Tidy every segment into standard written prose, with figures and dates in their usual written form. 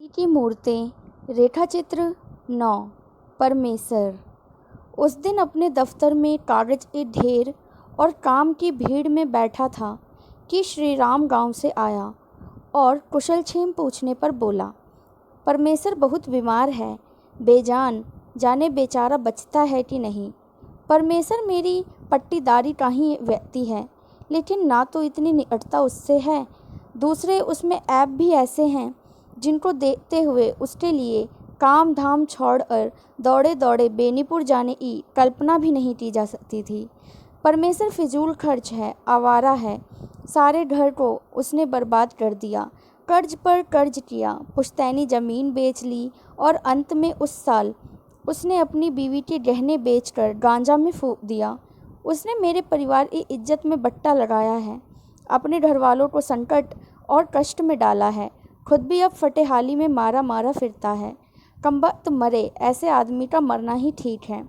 की मूर्तें। रेखाचित्र 9। परमेसर। उस दिन अपने दफ्तर में कागज के ढेर और काम की भीड़ में बैठा था कि श्रीराम गांव से आया और कुशलक्षेम पूछने पर बोला, परमेसर बहुत बीमार है, बेजान जाने बेचारा बचता है कि नहीं। परमेसर मेरी पट्टीदारी का ही व्यक्ति है, लेकिन ना तो इतनी निकटता उससे है, दूसरे उसमें ऐप भी ऐसे हैं जिनको देखते हुए उसके लिए काम धाम छोड़कर दौड़े दौड़े बेनीपुर जाने की कल्पना भी नहीं की जा सकती थी। परमेसर फिजूल खर्च है, आवारा है, सारे घर को उसने बर्बाद कर दिया, कर्ज पर कर्ज किया, पुश्तैनी ज़मीन बेच ली और अंत में उस साल उसने अपनी बीवी के गहने बेचकर गांजा में फूंक दिया। उसने मेरे परिवार की इज्जत में बट्टा लगाया है, अपने घर वालों को संकट और कष्ट में डाला है, खुद भी अब फटेहाली में मारा मारा फिरता है। कमबख्त मरे, ऐसे आदमी का मरना ही ठीक है।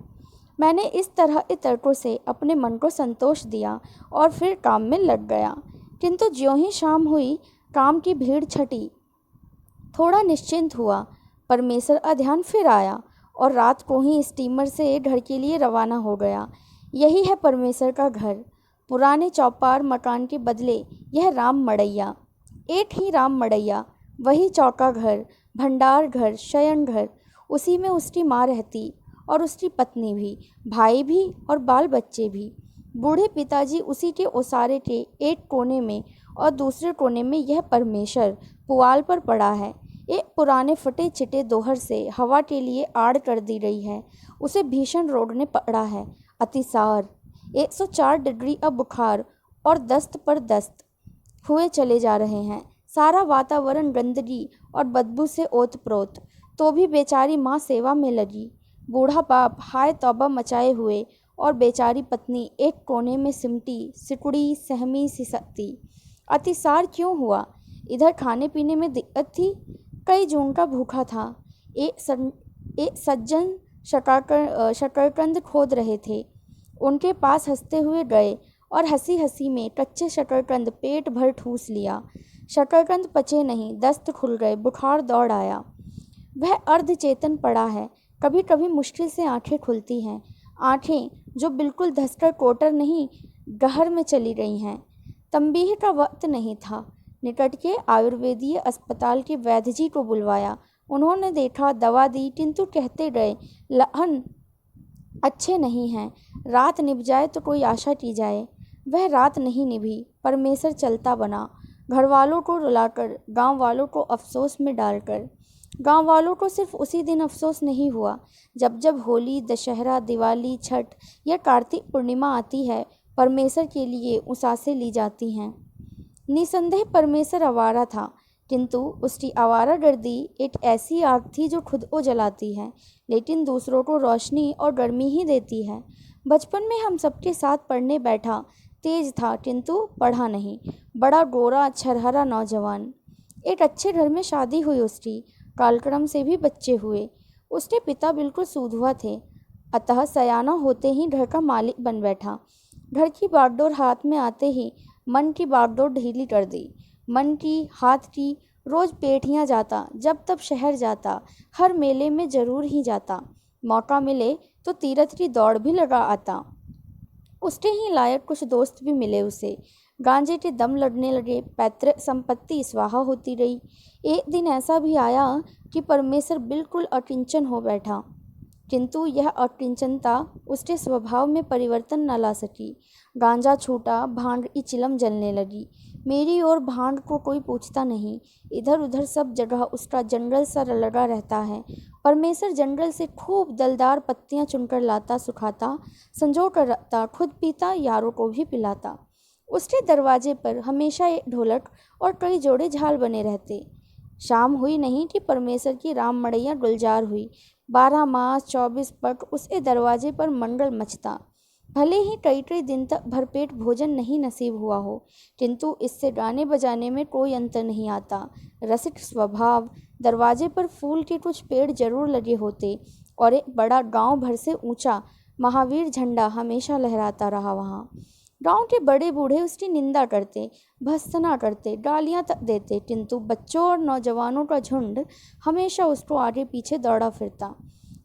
मैंने इस तरह के तर्कों से अपने मन को संतोष दिया और फिर काम में लग गया। किंतु ज्यों ही शाम हुई, काम की भीड़ छटी, थोड़ा निश्चिंत हुआ। परमेसर का ध्यान फिर आया और रात को ही स्टीमर से घर के लिए रवाना हो गया। यही है परमेसर का घर। पुराने चौपार मकान के बदले यह राम मड़ैया, एक ही राम मड़ैया, वही चौका घर, भंडार घर, शयन घर। उसी में उसकी माँ रहती और उसकी पत्नी भी, भाई भी और बाल बच्चे भी। बूढ़े पिताजी उसी के ओसारे के एक कोने में और दूसरे कोने में यह परमेसर पुआल पर पड़ा है। एक पुराने फटे चिटे दोहर से हवा के लिए आड़ कर दी गई है। उसे भीषण रोग ने पकड़ा है, अतिसार। 104 डिग्री का बुखार और दस्त पर दस्त हुए चले जा रहे हैं। सारा वातावरण गंदगी और बदबू से ओत-प्रोत। तो भी बेचारी माँ सेवा में लगी। बूढ़ा बाप हाय तौबा मचाए हुए और बेचारी पत्नी एक कोने में सिमटी, सिकुड़ी, सहमी सिसकती। अतिसार क्यों हुआ? इधर खाने पीने में दिक्कत थी। कई जून का भूखा था। एक सज्जन शकरकंद खोद रहे थे। उनके पास हंसते हुए गए और हंसी हंसी में कच्चे शकरकंद पेट भर ठूस लिया। शकरकंद पचे नहीं, दस्त खुल गए, बुखार दौड़ आया। वह अर्धचेतन पड़ा है। कभी कभी मुश्किल से आंखें खुलती हैं, आंखें जो बिल्कुल धंसकर कोटर नहीं, गहर में चली गई हैं। तंबीह का वक्त नहीं था। निकट के आयुर्वेदीय अस्पताल के वैद्य जी को बुलवाया। उन्होंने देखा, दवा दी, किंतु कहते गए लहन अच्छे नहीं हैं, रात निभ जाए तो कोई आशा की जाए। वह रात नहीं निभी। परमेसर चलता बना, घर वालों को रुलाकर, गांव वालों को अफसोस में डालकर। गांव वालों को सिर्फ उसी दिन अफसोस नहीं हुआ जब जब होली, दशहरा, दिवाली, छठ या कार्तिक पूर्णिमा आती है, परमेसर के लिए उसासें ली जाती हैं। निसंदेह परमेसर आवारा था, किंतु उसकी आवारागर्दी एक ऐसी आग थी जो खुद को जलाती है, लेकिन दूसरों को रोशनी और गर्मी ही देती है। बचपन में हम सबके साथ पढ़ने बैठा, तेज था किंतु पढ़ा नहीं, बड़ा गोरा छरहरा नौजवान। एक अच्छे घर में शादी हुई उसकी, कालक्रम से भी बच्चे हुए। उसके पिता बिल्कुल सूधवा थे, अतः सयाना होते ही घर का मालिक बन बैठा। घर की बागडोर हाथ में आते ही मन की बागडोर ढीली कर दी। मन की, हाथ की, रोज पेठियाँ जाता, जब तब शहर जाता, हर मेले में जरूर ही जाता, मौका मिले तो तीरथ की दौड़ भी लगा आता। उसके ही लायक कुछ दोस्त भी मिले उसे। गांजे के दम लड़ने लगे, पैतृक संपत्ति स्वाहा होती रही। एक दिन ऐसा भी आया कि परमेसर बिल्कुल अकिंचन हो बैठा, किंतु यह अकिंचनता उसके स्वभाव में परिवर्तन न ला सकी। गांजा छूटा, भांग की चिलम जलने लगी। मेरी और भांग को कोई पूछता नहीं। इधर उधर सब जगह उसका जंगल सा लगा रहता है। परमेसर जंगल से खूब दलदार पत्तियां चुनकर लाता, सुखाता, संजो कर रखता, खुद पीता, यारों को भी पिलाता। उसके दरवाजे पर हमेशा एक ढोलक और कई जोड़े झाल बने रहते। शाम हुई नहीं कि परमेसर की राम मड़ैया गुलजार हुई। 12 मास 24 पग उसके दरवाजे पर मंगल मचता। भले ही कई कई दिन तक भरपेट भोजन नहीं नसीब हुआ हो, किंतु इससे गाने बजाने में कोई अंतर नहीं आता। रसिक स्वभाव। दरवाजे पर फूल के कुछ पेड़ जरूर लगे होते और एक बड़ा गांव भर से ऊंचा महावीर झंडा हमेशा लहराता रहा वहाँ। गांव के बड़े बूढ़े उसकी निंदा करते, भर्त्सना करते, गालियां तक देते, किंतु बच्चों और नौजवानों का झुंड हमेशा उसको आगे पीछे दौड़ा फिरता।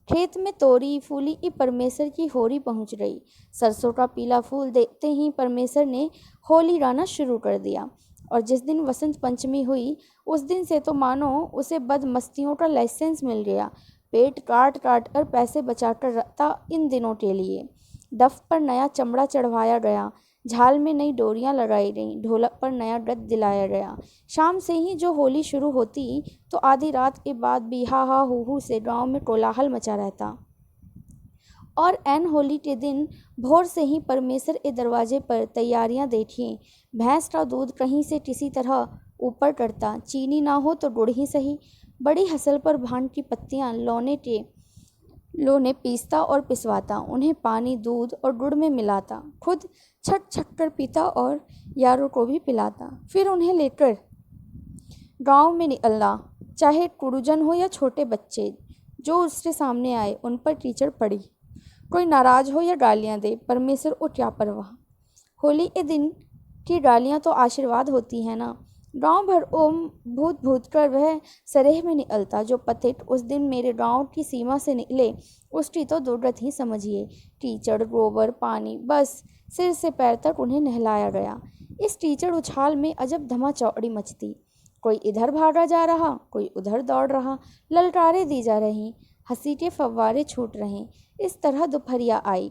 खेत में तोरी फूली की परमेश्वर की होली पहुंच गई। सरसों का पीला फूल देखते ही परमेश्वर ने होली गाना शुरू कर दिया। और जिस दिन वसंत पंचमी हुई, उस दिन से तो मानो उसे बदमस्तियों का लाइसेंस मिल गया। पेट काट काट कर पैसे बचाकर रखता इन दिनों के लिए। डफ पर नया चमड़ा चढ़वाया गया, झाल में नई डोरियां लगाई गईं, ढोलक पर नया गत दिलाया गया। शाम से ही जो होली शुरू होती तो आधी रात के बाद भी हा हा हू हू से गांव में कोलाहल मचा रहता। और एन होली के दिन भोर से ही परमेश्वर के दरवाजे पर तैयारियां देखिए। भैंस का दूध कहीं से किसी तरह ऊपर करता, चीनी ना हो तो गुड़ ही सही। बड़ी हसल पर भांग की पत्तियां लोने पीसता और पिसवाता, उन्हें पानी दूध और गुड़ में मिलाता, खुद छक छक कर पीता और यारों को भी पिलाता। फिर उन्हें लेकर गांव में निकलना, चाहे गुरुजन हो या छोटे बच्चे जो उसके सामने आए उन पर कीचड़ पड़ी। कोई नाराज हो या गालियां दे, परमेश्वर को क्या परवाह। होली के दिन की गालियां तो आशीर्वाद होती है ना। गांव भर ओम भूत भूत कर वह सरेह में निकलता। जो पथिक उस दिन मेरे गांव की सीमा से निकले उसकी तो दुर्गत ही समझिए। कीचड़ गोबर पानी, बस सिर से पैर तक उन्हें नहलाया गया। इस कीचड़ उछाल में अजब धमाचौड़ी मचती। कोई इधर भागा जा रहा, कोई उधर दौड़ रहा, ललकारे दी जा रही, हंसी के फव्वारे छूट रहे। इस तरह दोपहरिया आई,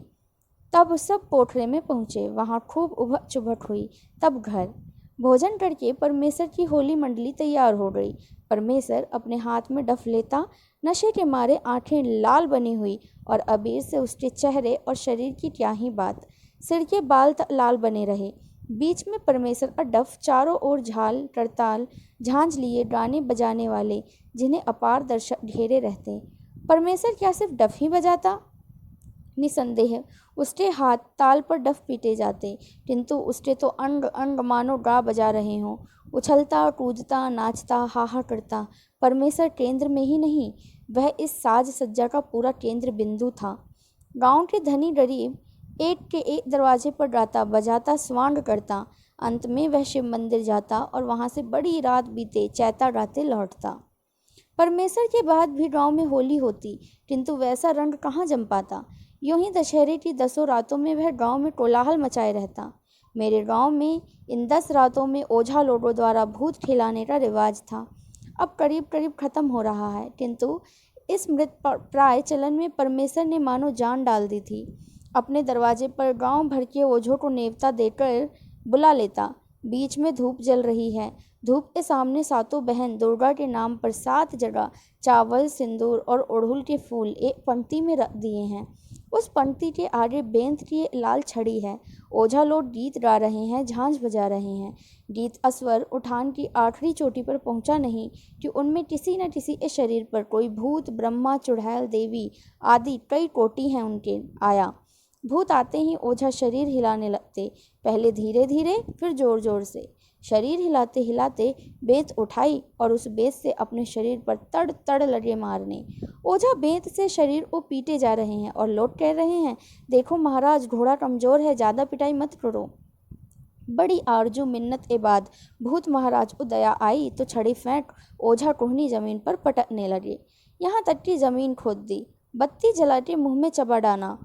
तब सब पोखरे में पहुँचे, वहाँ खूब उभक चुभक हुई। तब घर भोजन करके परमेश्वर की होली मंडली तैयार हो गई। परमेश्वर अपने हाथ में डफ लेता, नशे के मारे आंखें लाल बनी हुई और अबीर से उसके चेहरे और शरीर की क्या ही बात, सिर के बाल तक लाल बने रहे। बीच में परमेश्वर का डफ, चारों ओर झाल करताल झांझ लिए गाने बजाने वाले, जिन्हें अपार दर्शक घेरे रहते। परमेश्वर क्या सिर्फ डफ ही बजाता? निसंदेह उसके हाथ ताल पर डफ पीटे जाते, किंतु उसके तो अंग अंग मानो गा बजा रहे हों, उछलता कूदता नाचता हाहा करता। परमेश्वर केंद्र में ही नहीं, वह इस साज सज्जा का पूरा केंद्र बिंदु था। गांव के धनी गरीब एक के एक दरवाजे पर गाता बजाता स्वांग करता। अंत में वह शिव मंदिर जाता और वहां से बड़ी रात बीते चैता गाते लौटता। परमेश्वर के बाद भी गांव में होली होती, किंतु वैसा रंग कहाँ जम पाता। यूं ही दशहरे की 10 रातों में वह गांव में कोलाहल मचाए रहता। मेरे गांव में इन 10 रातों में ओझा लोगों द्वारा भूत खिलाने का रिवाज था। अब करीब करीब खत्म हो रहा है, किंतु इस मृत प्राय चलन में परमेश्वर ने मानो जान डाल दी थी। अपने दरवाजे पर गांव भर के ओझों को नेवता देकर बुला लेता। बीच में धूप जल रही है। धूप के सामने सातों बहन दुर्गा के नाम पर 7 जगह चावल सिंदूर और अड़हुल के फूल एक पंक्ति में रख दिए हैं। उस पंक्ति के आगे बेंत की लाल छड़ी है। ओझा लोग गीत गा रहे हैं, झांझ बजा रहे हैं। गीत अस्वर उठान की आखिरी चोटी पर पहुंचा नहीं कि उनमें किसी न किसी के शरीर पर कोई भूत ब्रह्मा चुड़ैल देवी आदि कई कोटि हैं उनके आया। भूत आते ही ओझा शरीर हिलाने लगते, पहले धीरे धीरे फिर जोर जोर से। शरीर हिलाते हिलाते बेंत उठाई और उस बेंत से अपने शरीर पर तड़ तड़ लगे मारने। ओझा बेंत से शरीर को पीटे जा रहे हैं और लोग कह रहे हैं, देखो महाराज घोड़ा कमजोर है, ज़्यादा पिटाई मत करो। बड़ी आरजू मिन्नत के बाद भूत महाराज को दया आई तो छड़ी फेंक ओझा कोहनी जमीन पर पटकने लगे। यहाँ तक की जमीन खोद दी, बत्ती जला के मुँह में चबा डाना,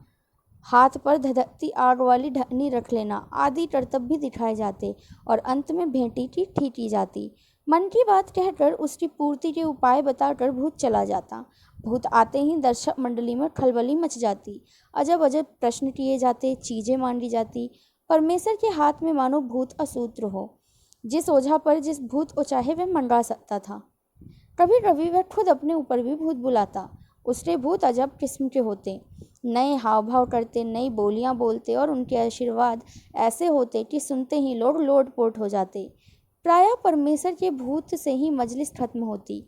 हाथ पर धधकती आग वाली ढकनी रख लेना आदि करतब भी दिखाए जाते और अंत में भेंटी की ठीकी जाती। मन की बात कहकर उसकी पूर्ति के उपाय बताकर भूत चला जाता। भूत आते ही दर्शक मंडली में खलबली मच जाती। अजब अजब प्रश्न किए जाते, चीज़ें मांगी जाती। परमेश्वर के हाथ में मानो भूत असूत्र हो। जिस ओझा पर जिस भूत को चाहे वह मंगा सकता था। कभी कभी वह खुद अपने ऊपर भी भूत बुलाता। उसके भूत अजब किस्म के होते, नए हाव भाव करते, नई बोलियां बोलते और उनके आशीर्वाद ऐसे होते कि सुनते ही लोग लोटपोट हो जाते। प्रायः परमेश्वर के भूत से ही मजलिस खत्म होती,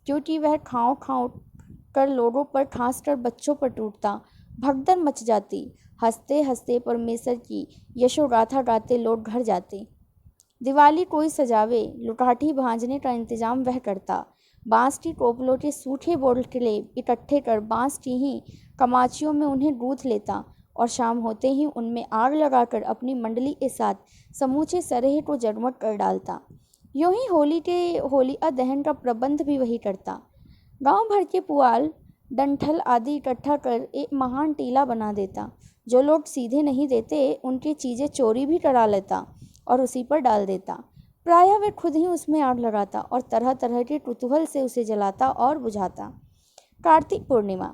क्योंकि वह खाओ खाओ कर लोगों पर, खासकर बच्चों पर टूटता। भगदड़ मच जाती। हंसते हंसते परमेश्वर की यशोगाथा गाते लोग घर जाते। दिवाली कोई सजावे, लुकाठी भांजने का इंतजाम वह करता। बांस की टोपलों के सूखे बोतलें इकट्ठे कर बांस की ही कमाचियों में उन्हें गूंथ लेता। और शाम होते ही उनमें आग लगाकर अपनी मंडली के साथ समूचे सरेह को जगमग कर डालता। यूं ही होलिका दहन का प्रबंध भी वही करता। गांव भर के पुआल डंठल आदि इकट्ठा कर एक महान टीला बना देता। जो लोग सीधे नहीं देते उनकी चीज़ें चोरी भी करा लेता और उसी पर डाल देता। प्रायः वे खुद ही उसमें आग लगाता और तरह तरह के कुतूहल से उसे जलाता और बुझाता। कार्तिक पूर्णिमा।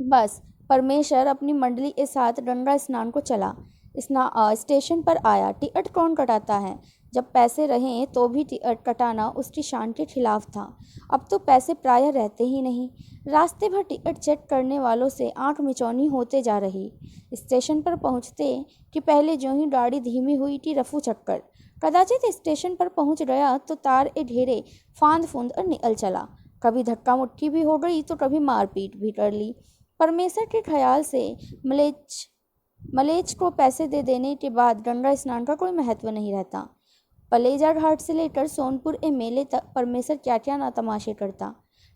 बस परमेश्वर अपनी मंडली के साथ गंगा स्नान को चला। स्टेशन पर आया। टिकट कौन कटाता है? जब पैसे रहें तो भी टिकट कटाना उसकी शान के खिलाफ था। अब तो पैसे प्रायः रहते ही नहीं। रास्ते भर टिकट चेक करने वालों से आंख मिचौनी होते जा रही। स्टेशन पर पहुंचते कि पहले जो ही गाड़ी धीमी हुई कि रफू चक्कर। कदाचित स्टेशन पर पहुंच गया तो तार ए ढेरे फांद फूंद और निकल चला। कभी धक्का मुक्की भी हो गई तो कभी मारपीट भी कर ली। परमेश्वर के ख्याल से मलेच को पैसे दे देने के बाद गंगा स्नान का कोई महत्व नहीं रहता। पलेजा घाट से लेकर सोनपुर ए मेले तक परमेश्वर क्या क्या ना तमाशे करता।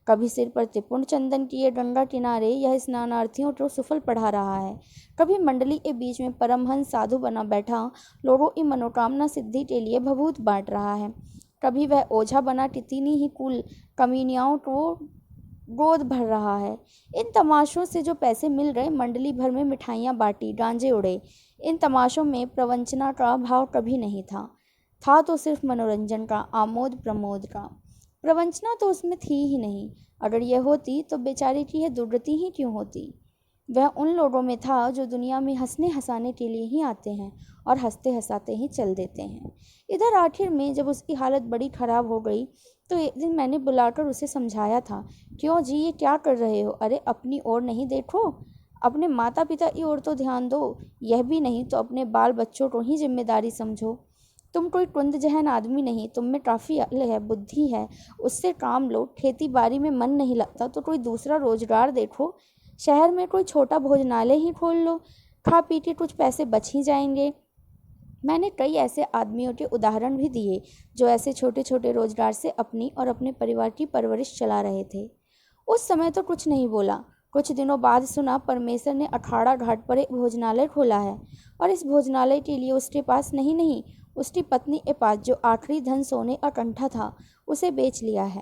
कभी सिर पर त्रिपुंड चंदन किए गंगा किनारे यह स्नानार्थियों को सुफल पढ़ा रहा है। कभी मंडली के बीच में परमहंस साधु बना बैठा लोगों की मनोकामना सिद्धि के लिए भभूत बांट रहा है। कभी वह ओझा बना कितनी ही कुल कमीनियाओं को गोद भर रहा है। इन तमाशों से जो पैसे मिल गए मंडली भर में मिठाइयाँ बांटी, गांजे उड़े। इन तमाशों में प्रवंचना का भाव कभी नहीं था तो सिर्फ मनोरंजन का, आमोद प्रमोद का। प्रवंचना तो उसमें थी ही नहीं। अगर यह होती तो बेचारे की यह दुर्गति ही क्यों होती। वह उन लोगों में था जो दुनिया में हंसने हंसाने के लिए ही आते हैं और हंसते हंसाते ही चल देते हैं। इधर आखिर में जब उसकी हालत बड़ी खराब हो गई तो एक दिन मैंने बुलाकर उसे समझाया था। क्यों जी, ये क्या कर रहे हो? अरे अपनी ओर नहीं देखो, अपने माता पिता की ओर तो ध्यान दो। यह भी नहीं तो अपने बाल बच्चों को ही जिम्मेदारी समझो। तुम कोई कुंद जहन आदमी नहीं, तुम में काफ़ी अक्ल है, बुद्धि है, उससे काम लो। खेती बाड़ी में मन नहीं लगता तो कोई दूसरा रोजगार देखो। शहर में कोई छोटा भोजनालय ही खोल लो, खा पी के कुछ पैसे बच ही जाएंगे। मैंने कई ऐसे आदमियों के उदाहरण भी दिए जो ऐसे छोटे छोटे रोजगार से अपनी और अपने परिवार की परवरिश चला रहे थे। उस समय तो कुछ नहीं बोला। कुछ दिनों बाद सुना परमेश्वर ने अखाड़ा घाट पर एक भोजनालय खोला है और इस भोजनालय के लिए उसके पास नहीं उसकी पत्नी के पास जो आखिरी धन सोने का कंठा था उसे बेच लिया है।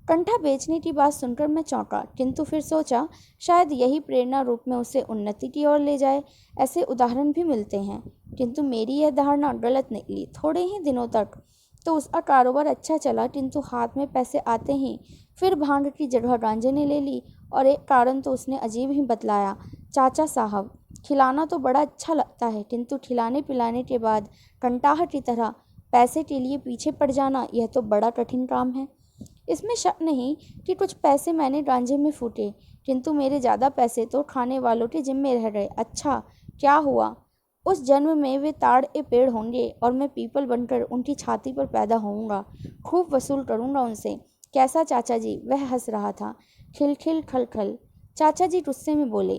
कंठा बेचने की बात सुनकर मैं चौंका, किंतु फिर सोचा शायद यही प्रेरणा रूप में उसे उन्नति की ओर ले जाए। ऐसे उदाहरण भी मिलते हैं, किंतु मेरी यह धारणा गलत निकली। थोड़े ही दिनों तक तो उसका कारोबार अच्छा चला, किंतु हाथ में पैसे आते ही फिर भांग की जगह गांजे ने ले ली। और एक कारण तो उसने अजीब ही बतलाया। चाचा साहब, खिलाना तो बड़ा अच्छा लगता है, किंतु खिलाने पिलाने के बाद कंटाह की तरह पैसे के लिए पीछे पड़ जाना, यह तो बड़ा कठिन काम है। इसमें शक नहीं कि कुछ पैसे मैंने गांजे में फूटे, किंतु मेरे ज़्यादा पैसे तो खाने वालों के जिम्मे रह गए। अच्छा क्या हुआ? उस जन्म में वे ताड़ के पेड़ होंगे और मैं पीपल बनकर उनकी छाती पर पैदा होऊंगा। खूब वसूल करूंगा उनसे। कैसा चाचा जी? वह हंस रहा था, खिलखिल खलखल। चाचा जी गुस्से में बोले,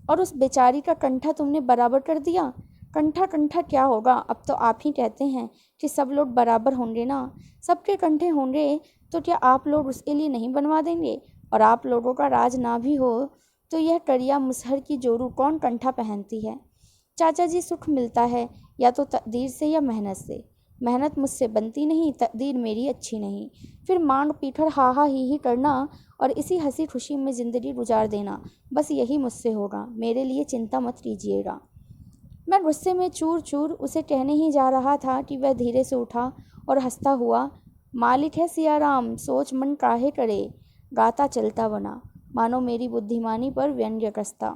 और उस बेचारी का कंठा तुमने बराबर कर दिया? कंठा कंठा क्या होगा, अब तो आप ही कहते हैं कि सब लोग बराबर होंगे ना। सबके कंठे होंगे तो क्या आप लोग उसके लिए नहीं बनवा देंगे? और आप लोगों का राज ना भी हो तो यह करिया मुसहर की जोरू कौन कंठा पहनती है? चाचा जी, सुख मिलता है या तो तकदीर से या मेहनत से। मेहनत मुझसे बनती नहीं, तकदीर मेरी अच्छी नहीं। फिर मांग पीटकर हा हा ही करना और इसी हंसी खुशी में ज़िंदगी गुजार देना, बस यही मुझसे होगा। मेरे लिए चिंता मत कीजिएगा। मैं गुस्से में चूर चूर उसे कहने ही जा रहा था कि वह धीरे से उठा और हंसता हुआ, मालिक है सियाराम, सोच मन काहे करे, गाता चलता बना, मानो मेरी बुद्धिमानी पर व्यंग्य कसता।